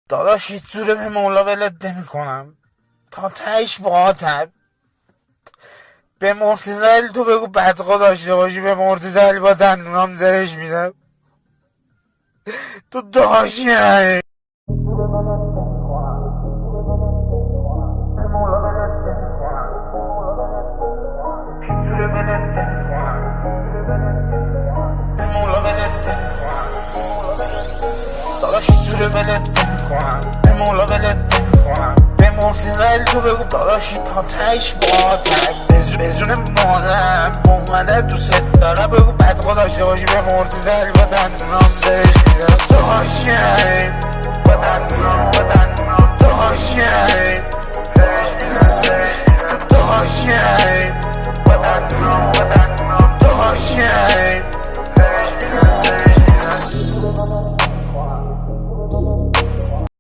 داداش هیچ جوره به مولا ولت نمی کنم تا تهش باهاتم. به مرتضی تو بگو بدقا داشته باشی، به مرتضی با دندونام زرش میدم. تو داشی نه داداش هیچ جوره ولت نمیکنم، به مولا ولت نمیکنم. به مرتضی تو بگو داداشی تا تهش باهاتم. به جون مادرم اومده دوست داره بگو بدقا داشته باشی، به مرتضی با دندونام زرش میدم. داشتی با دندونام